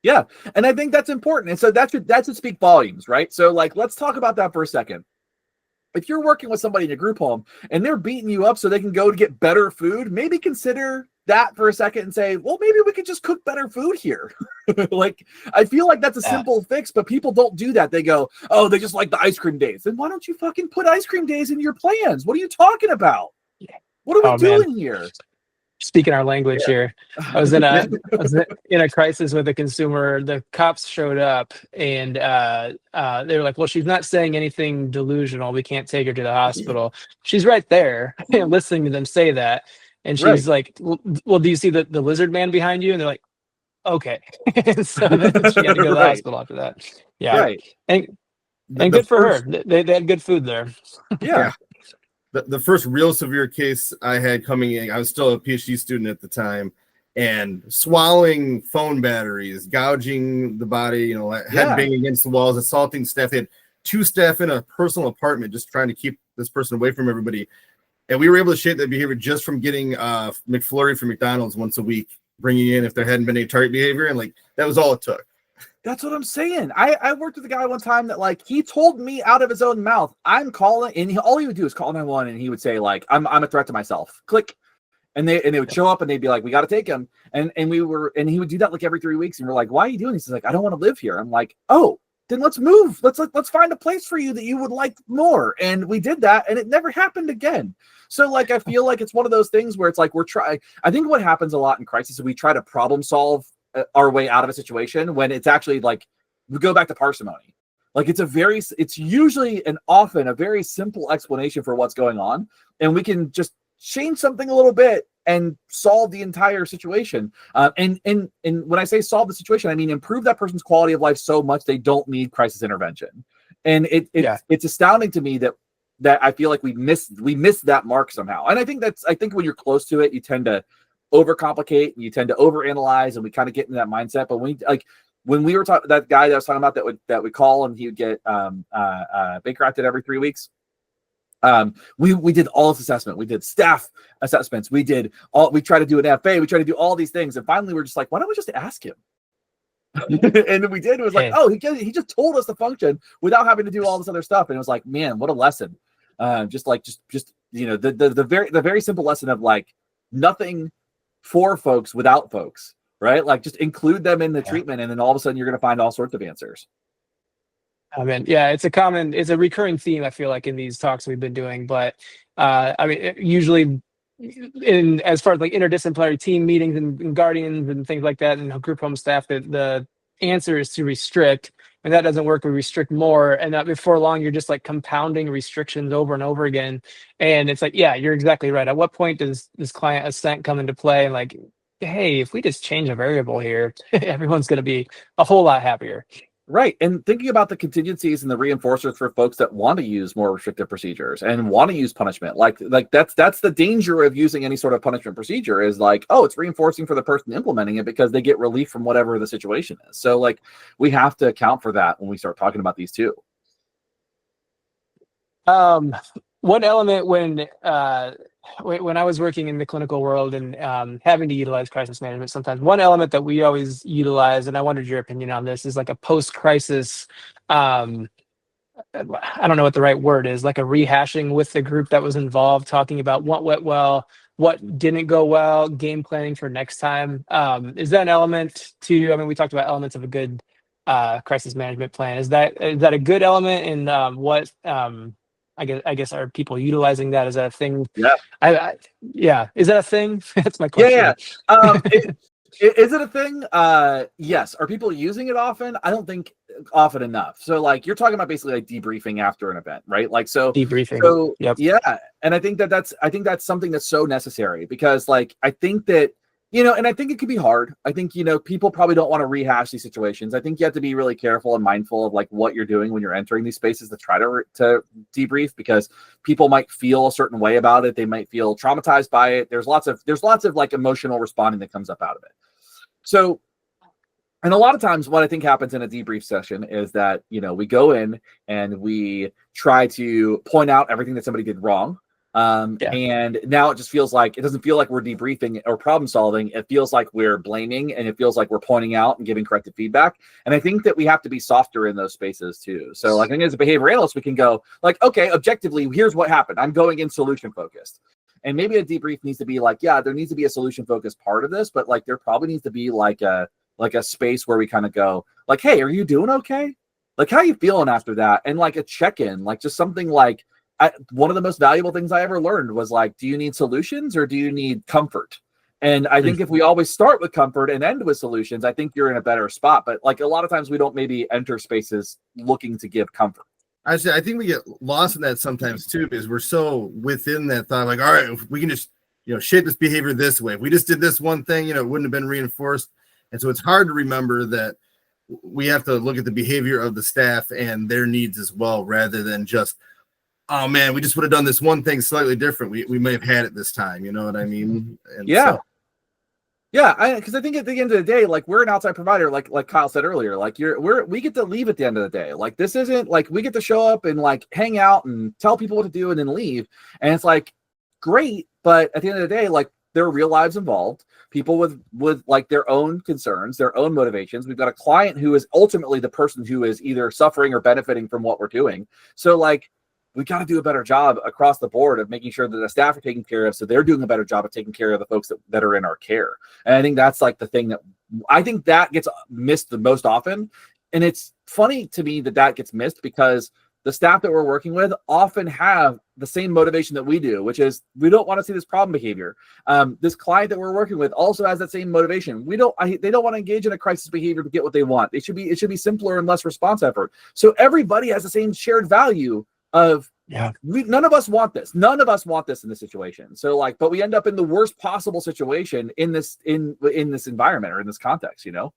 Yeah. And I think that's important. And so that should speak volumes, right? So like, let's talk about that for a second. If you're working with somebody in a group home and they're beating you up so they can go to get better food, maybe consider that for a second and say, well, maybe we could just cook better food here. Like, I feel like that's a simple fix, but people don't do that. They go, oh, they just like the ice cream days. Then why don't you fucking put ice cream days in your plans? What are you talking about? What are we doing here? Speaking our language here. I was in a crisis with a consumer. The cops showed up, and they were like, well, she's not saying anything delusional. We can't take her to the hospital. She's right there listening to them say that. And she's like, well, do you see the lizard man behind you? And they're like, okay. So then she had to go to the hospital after that. Yeah. Right. And good for her. They had good food there. Yeah. The first real severe case I had coming in, I was still a PhD student at the time, and swallowing phone batteries, gouging the body, head banging against the walls, assaulting staff. They had two staff in a personal apartment, just trying to keep this person away from everybody. And we were able to shape that behavior just from getting McFlurry from McDonald's once a week, bringing in if there hadn't been any target behavior. And like, that was all it took. That's what I'm saying. I worked with a guy one time that like he told me out of his own mouth, I'm calling, and all he would do is call 911, and he would say like, I'm a threat to myself. Click. And they would show up and they'd be like, we got to take him. And he would do that like every 3 weeks. And we're like, why are you doing this? He's like, I don't want to live here. I'm like, oh, then let's move. Let's find a place for you that you would like more. And we did that, and it never happened again. So like, I feel like it's one of those things where it's like, I think what happens a lot in crisis is we try to problem solve our way out of a situation when it's actually like, we go back to parsimony. Like it's usually and often a very simple explanation for what's going on. And we can just change something a little bit and solve the entire situation. And when I say solve the situation, I mean improve that person's quality of life so much they don't need crisis intervention. And it's astounding to me that I feel like we missed that mark somehow. And I think when you're close to it, you tend to overcomplicate and you tend to overanalyze, and we kind of get in that mindset. But when we were talking, that guy that I was talking about that would call and he would get Baker acted every 3 weeks. We did all this assessment. We did staff assessments. We tried to do an FA. We tried to do all these things. And finally we're just like, why don't we just ask him? And we did. It was like, oh, he just told us the function without having to do all this other stuff. And it was like, man, what a lesson. Just the very simple lesson of like nothing for folks without folks, right? Like just include them in the treatment. And then all of a sudden you're going to find all sorts of answers. I mean, yeah, it's a recurring theme, I feel like, in these talks we've been doing. But I mean, usually as far as like interdisciplinary team meetings and guardians and things like that, and group home staff, the answer is to restrict. When that doesn't work, we restrict more. And that before long, you're just like compounding restrictions over and over again. And it's like, yeah, you're exactly right. At what point does this client assent come into play? And like, hey, if we just change a variable here, everyone's going to be a whole lot happier. Right. And thinking about the contingencies and the reinforcers for folks that want to use more restrictive procedures and want to use punishment, like that's the danger of using any sort of punishment procedure is like, oh, it's reinforcing for the person implementing it because they get relief from whatever the situation is. So like we have to account for that when we start talking about these too. One element when I was working in the clinical world and having to utilize crisis management sometimes, one element that we always utilize, and I wondered your opinion on this, is like a post-crisis, I don't know what the right word is, like a rehashing with the group that was involved, talking about what went well, what didn't go well, game planning for next time. Is that an element to, I mean, we talked about elements of a good crisis management plan. Is that a good element in what I guess are people utilizing that? Is that a thing? Yeah. Yeah. Is that a thing? That's my question. Yeah. Is it a thing? Yes. Are people using it often? I don't think often enough. So like you're talking about basically like debriefing after an event, right? Like so debriefing. So yep. Yeah. And I think that's something that's so necessary because like I think that and I think it could be hard. I think, people probably don't want to rehash these situations. I think you have to be really careful and mindful of like what you're doing when you're entering these spaces to try to debrief because people might feel a certain way about it. They might feel traumatized by it. There's lots of like emotional responding that comes up out of it. So, and a lot of times what I think happens in a debrief session is that, we go in and we try to point out everything that somebody did wrong. And now it just feels like, it doesn't feel like we're debriefing or problem solving. It feels like we're blaming and it feels like we're pointing out and giving corrective feedback. And I think that we have to be softer in those spaces too. So like I think as a behavior analyst, we can go like, okay, objectively, here's what happened. I'm going in solution focused. And maybe a debrief needs to be like, yeah, there needs to be a solution focused part of this, but like there probably needs to be like a space where we kind of go like, hey, are you doing okay? Like, how are you feeling after that? And like a check-in, like just something like, one of the most valuable things I ever learned was like, do you need solutions or do you need comfort? And I think if we always start with comfort and end with solutions, I think you're in a better spot. But like a lot of times we don't maybe enter spaces looking to give comfort. I think we get lost in that sometimes too, because we're so within that thought, like, all right, if we can just, shape this behavior this way. If we just did this one thing, it wouldn't have been reinforced. And so it's hard to remember that we have to look at the behavior of the staff and their needs as well, rather than just, oh man, we just would have done this one thing slightly different. We may have had it this time. You know what I mean? And yeah. Yeah, because I think at the end of the day, like we're an outside provider, like Kyle said earlier, like we get to leave at the end of the day. Like this isn't like we get to show up and like hang out and tell people what to do and then leave. And it's like great, but at the end of the day, like there are real lives involved, people with like their own concerns, their own motivations. We've got a client who is ultimately the person who is either suffering or benefiting from what we're doing. So like we got to do a better job across the board of making sure that the staff are taken care of, so they're doing a better job of taking care of the folks that are in our care. And I think that's like the thing that I think that gets missed the most often. And it's funny to me that gets missed because the staff that we're working with often have the same motivation that we do, which is we don't want to see this problem behavior. This client that we're working with also has that same motivation. They don't want to engage in a crisis behavior to get what they want. It should be simpler and less response effort. So everybody has the same shared value of none of us want this. None of us want this in this situation. So like, but we end up in the worst possible situation in this environment or in this context, you know?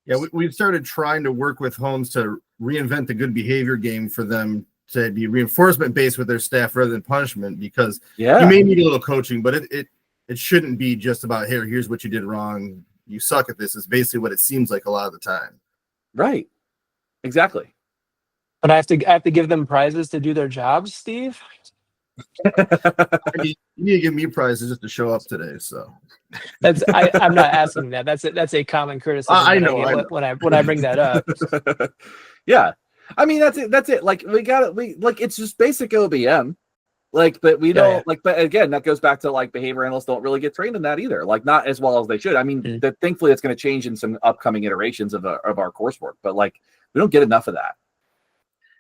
Yeah, we've started trying to work with homes to reinvent the good behavior game for them to be reinforcement based with their staff rather than punishment, because you may need a little coaching, but it shouldn't be just about, hey, here's what you did wrong. You suck at this is basically what it seems like a lot of the time. Right. Exactly. But I have to give them prizes to do their jobs, Steve. I mean, you need to give me prizes just to show up today. So I'm not asking that. That's a common criticism. I know. When I bring that up. Yeah, I mean that's it. Like it's just basic OBM. Like, but we don't like. But again, that goes back to like behavior analysts don't really get trained in that either. Like, not as well as they should. I mean, thankfully, it's going to change in some upcoming iterations of our coursework. But like, we don't get enough of that.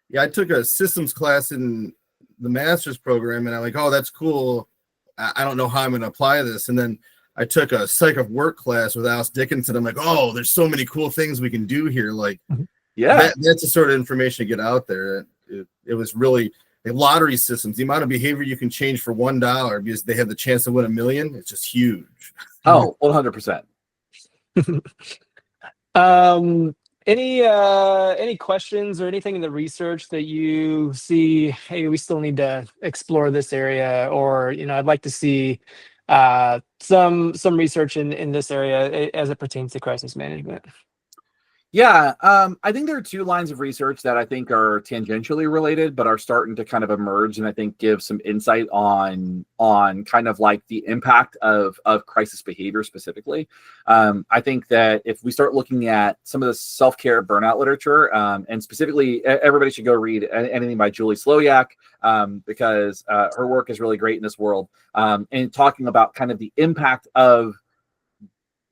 Yeah, I took a systems class in the master's program, and I'm like, oh, that's cool. I don't know how I'm going to apply this. And then I took a psych of work class with Alice Dickinson. I'm like, oh, there's so many cool things we can do here. Like, that's the sort of information to get out there. It was really lottery systems. The amount of behavior you can change for $1 because they have the chance to win $1 million. It's just huge. Oh, 100%. Any questions or anything in the research that you see, hey, we still need to explore this area, or I'd like to see some research in this area as it pertains to crisis management? Yeah, I think there are two lines of research that I think are tangentially related, but are starting to kind of emerge, and I think give some insight on kind of like the impact of crisis behavior specifically. I think that if we start looking at some of the self-care burnout literature, and specifically, everybody should go read anything by Julie Slowiak, because her work is really great in this world, and talking about kind of the impact of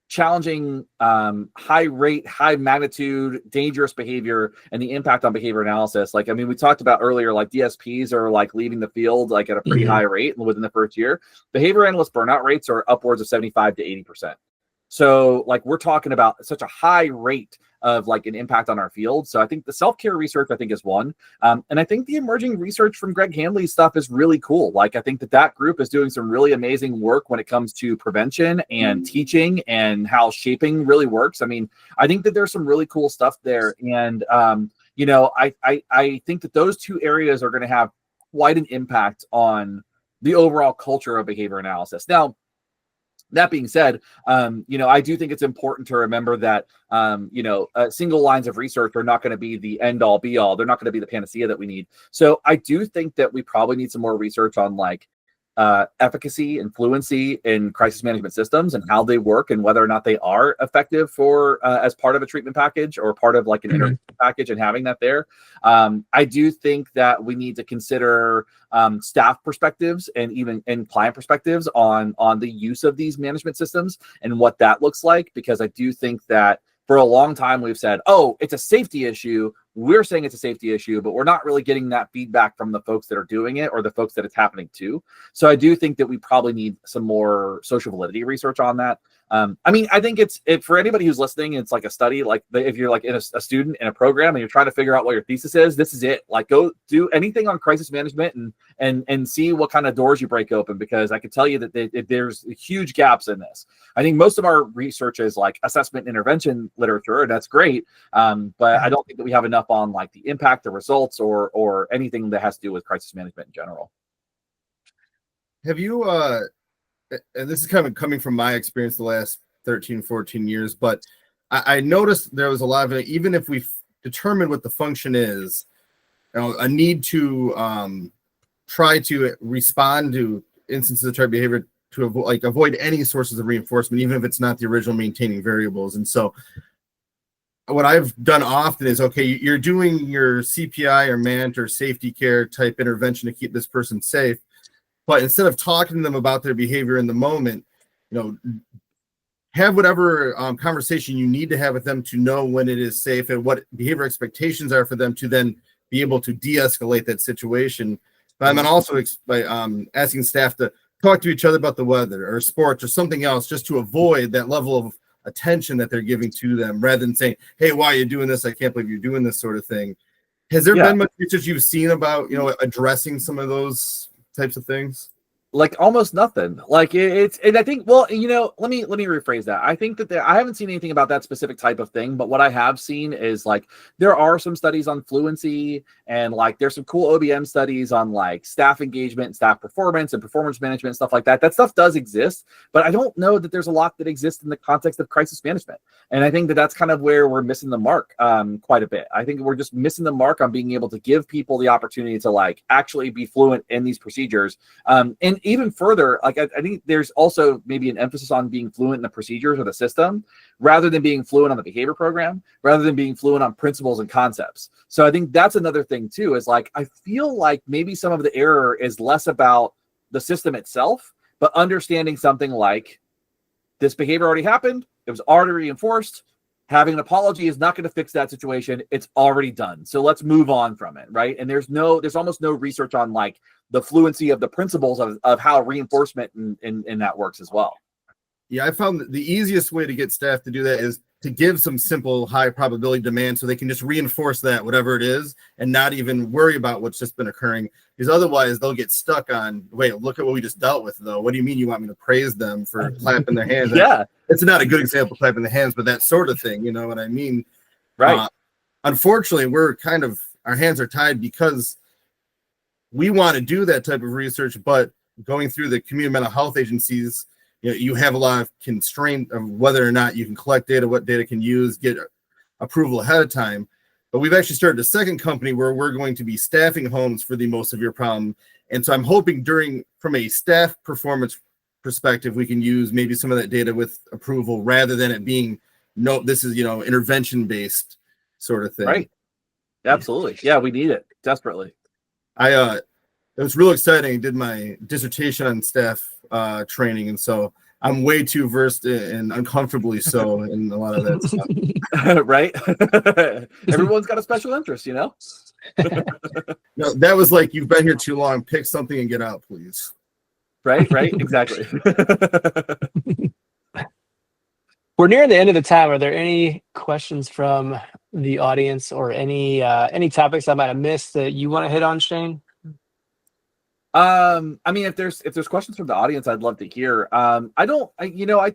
challenging, high rate, high magnitude, dangerous behavior and the impact on behavior analysis. Like, I mean, we talked about earlier, like DSPs are like leaving the field like at a pretty high rate within the first year. Behavior analyst burnout rates are upwards of 75 to 80%. So like we're talking about such a high rate of like an impact on our field. So I think the self-care research, I think, is one. And I think the emerging research from Greg Hanley's stuff is really cool. Like, I think that group is doing some really amazing work when it comes to prevention and teaching and how shaping really works. I mean, I think that there's some really cool stuff there. And, I think that those two areas are going to have quite an impact on the overall culture of behavior analysis. Now, that being said, I do think it's important to remember that, single lines of research are not going to be the end all be all. They're not going to be the panacea that we need. So I do think that we probably need some more research on like efficacy and fluency in crisis management systems and how they work and whether or not they are effective for as part of a treatment package or part of like an intervention package, and having that there. I do think that we need to consider staff perspectives and even client perspectives on the use of these management systems and what that looks like, because I do think that for a long time we've said, oh, it's a safety issue. We're saying it's a safety issue, but we're not really getting that feedback from the folks that are doing it or the folks that it's happening to. So I do think that we probably need some more social validity research on that. I mean, I think it's for anybody who's listening, it's like a study, like if you're like in a student in a program and you're trying to figure out what your thesis is, this is it. Like, go do anything on crisis management and see what kind of doors you break open, because I can tell you that there's huge gaps in this. I think most of our research is like assessment and intervention literature, and that's great. But I don't think that we have enough on like the impact, the results, or anything that has to do with crisis management in general. Have you and this is kind of coming from my experience the last 13, 14 years, but I noticed there was a lot of it, even if we determine what the function is, a need to try to respond to instances of threat behavior to avoid any sources of reinforcement, even if it's not the original maintaining variables. And so what I've done often is, okay, you're doing your CPI or MANT or safety care type intervention to keep this person safe. But instead of talking to them about their behavior in the moment, have whatever conversation you need to have with them to know when it is safe and what behavior expectations are for them to then be able to de-escalate that situation. But I'm also asking staff to talk to each other about the weather or sports or something else, just to avoid that level of attention that they're giving to them, rather than saying, hey, why are you doing this? I can't believe you're doing this sort of thing. Has there been much research you've seen about, addressing some of those types of things? Like almost nothing. Like it's, and I think, well, let me rephrase that. I think that I haven't seen anything about that specific type of thing, but what I have seen is like there are some studies on fluency, and like there's some cool OBM studies on like staff engagement and staff performance and performance management and stuff like that. That stuff does exist, but I don't know that there's a lot that exists in the context of crisis management. And I think that that's kind of where we're missing the mark quite a bit. I think we're just missing the mark on being able to give people the opportunity to like actually be fluent in these procedures. And even further, like I think there's also maybe an emphasis on being fluent in the procedures or the system, rather than being fluent on the behavior program, rather than being fluent on principles and concepts. So I think that's another thing too, is like I feel like maybe some of the error is less about the system itself, but understanding something like this behavior already happened, it was already reinforced. Having an apology is not going to fix that situation. It's already done. So let's move on from it, right? And there's almost no research on like the fluency of the principles of how reinforcement and that works as well. Yeah, I found that the easiest way to get staff to do that is to give some simple high probability demand so they can just reinforce that, whatever it is, and not even worry about what's just been occurring. Because otherwise they'll get stuck on, wait, look at what we just dealt with, though. What do you mean you want me to praise them for clapping their hands? Yeah. It's not a good example, clapping the hands, but that sort of thing, you know what I mean? Right. Unfortunately, our hands are tied because we want to do that type of research, but going through the community mental health agencies, you have a lot of constraint of whether or not you can collect data, what data can use, get approval ahead of time. But we've actually started a second company where we're going to be staffing homes for the most severe problem. And so I'm hoping from a staff performance perspective, we can use maybe some of that data with approval rather than it being, no, this is, intervention based sort of thing. Right. Absolutely. Yeah, we need it desperately. It was real exciting. I did my dissertation on staff training, and so I'm way too versed and uncomfortably so in a lot of that stuff. Right? Everyone's got a special interest, No, that was like, you've been here too long. Pick something and get out, please. Right? Exactly. We're nearing the end of the time. Are there any questions from the audience or any topics I might have missed that you want to hit on, Shane? I mean, if there's questions from the audience, I'd love to hear. I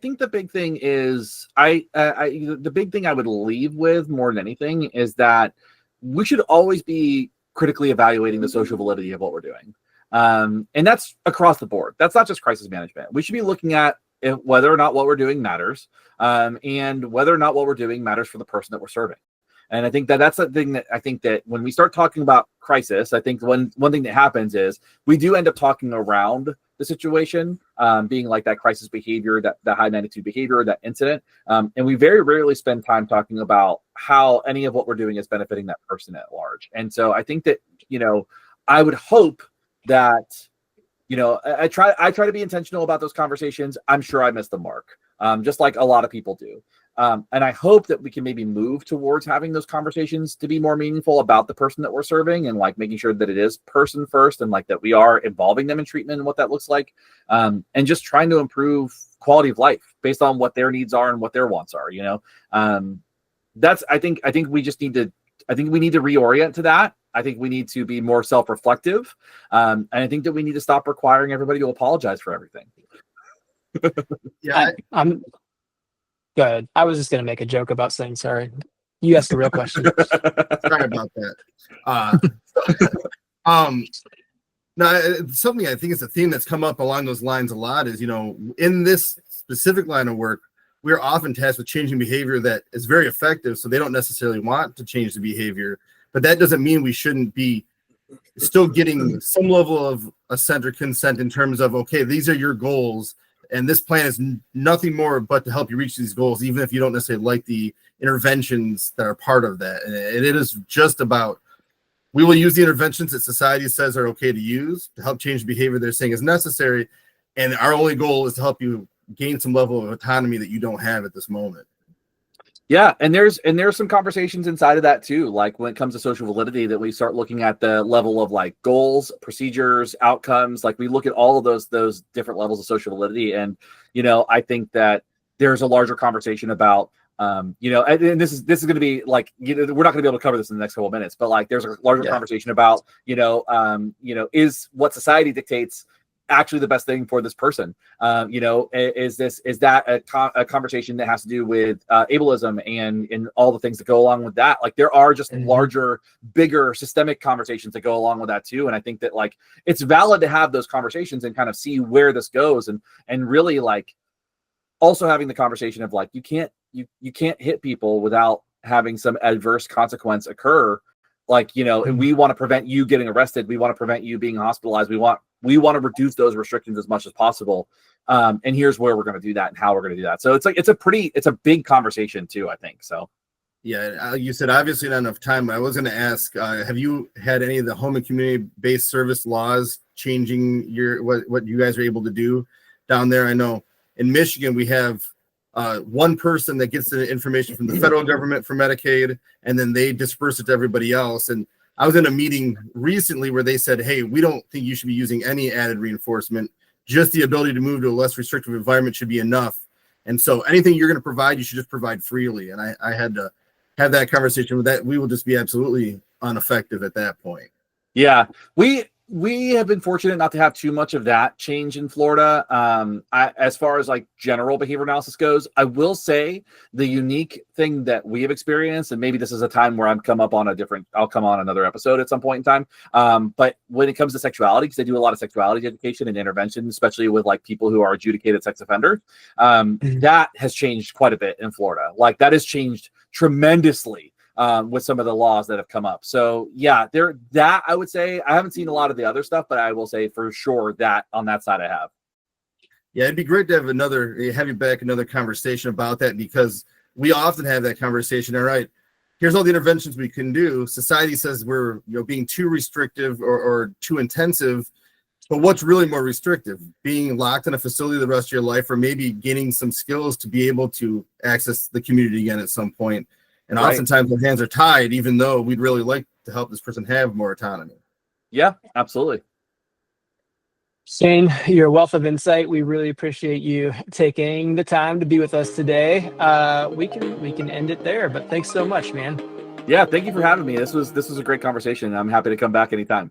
think the big thing is the big thing I would leave with more than anything is that we should always be critically evaluating the social validity of what we're doing. And that's across the board. That's not just crisis management. We should be looking at whether or not what we're doing matters, and whether or not what we're doing matters for the person that we're serving. And I think that's the thing that I think that when we start talking about crisis, I think one thing that happens is we do end up talking around the situation, being like that crisis behavior, that high magnitude behavior, that incident. And we very rarely spend time talking about how any of what we're doing is benefiting that person at large. And so I think that, I would hope that, I try to be intentional about those conversations. I'm sure I missed the mark, just like a lot of people do. And I hope that we can maybe move towards having those conversations to be more meaningful about the person that we're serving, and like making sure that it is person first, and like that we are involving them in treatment and what that looks like, and just trying to improve quality of life based on what their needs are and what their wants are. That's I think we just need to. I think we need to reorient to that. I think we need to be more self-reflective, and I think that we need to stop requiring everybody to apologize for everything. Yeah, I'm. Go ahead. I was just going to make a joke about saying sorry. You asked a real question. Sorry about that. Now, something I think is a theme that's come up along those lines a lot is, in this specific line of work, we're often tasked with changing behavior that is very effective, so they don't necessarily want to change the behavior. But that doesn't mean we shouldn't be still getting some level of assent or consent in terms of, okay, these are your goals, and this plan is nothing more but to help you reach these goals, even if you don't necessarily like the interventions that are part of that. And it is just about, we will use the interventions that society says are okay to use to help change the behavior they're saying is necessary. And our only goal is to help you gain some level of autonomy that you don't have at this moment. Yeah, and there's some conversations inside of that too. Like when it comes to social validity, that we start looking at the level of like goals, procedures, outcomes. Like we look at all of those different levels of social validity, and I think that there's a larger conversation about and this is going to be like, we're not going to be able to cover this in the next couple of minutes, but like there's a larger conversation about is what society dictates actually the best thing for this person? Is that a conversation that has to do with ableism and all the things that go along with that? Like there are just larger, bigger systemic conversations that go along with that too. And I think that like it's valid to have those conversations and kind of see where this goes, and really like also having the conversation of like you can't hit people without having some adverse consequence occur. Like, and we want to prevent you getting arrested. We want to prevent you being hospitalized. We want to reduce those restrictions as much as possible. And here's where we're going to do that and how we're going to do that. So it's like, it's a big conversation too, I think. So. Yeah. You said, obviously not enough time, but I was going to ask, have you had any of the home and community-based service laws changing what you guys are able to do down there? I know in Michigan, we have one person that gets the information from the federal government for Medicaid, and then they disperse it to everybody else. And I was in a meeting recently where they said, hey, we don't think you should be using any added reinforcement. Just the ability to move to a less restrictive environment should be enough. And so anything you're going to provide, you should just provide freely. And I had to have that conversation with that. We will just be absolutely ineffective at that point. Yeah, we have been fortunate not to have too much of that change in Florida. As far as like general behavior analysis goes, I will say the unique thing that we have experienced, and maybe this is a time where I'll come on another episode at some point in time. But when it comes to sexuality, because they do a lot of sexuality education and intervention, especially with like people who are adjudicated sex offenders, that has changed quite a bit in Florida. Like that has changed tremendously. With some of the laws that have come up. So yeah, that I would say I haven't seen a lot of the other stuff, but I will say for sure that on that side I have. Yeah, it'd be great to have you back another conversation about that, because we often have that conversation. All right, here's all the interventions we can do. Society says we're being too restrictive or too intensive, but what's really more restrictive? Being locked in a facility the rest of your life, or maybe gaining some skills to be able to access the community again at some point. And oftentimes our hands are tied, even though we'd really like to help this person have more autonomy. Yeah, absolutely. Shane, your wealth of insight. We really appreciate you taking the time to be with us today. We can end it there, but thanks so much, man. Yeah, thank you for having me. This was a great conversation. I'm happy to come back anytime.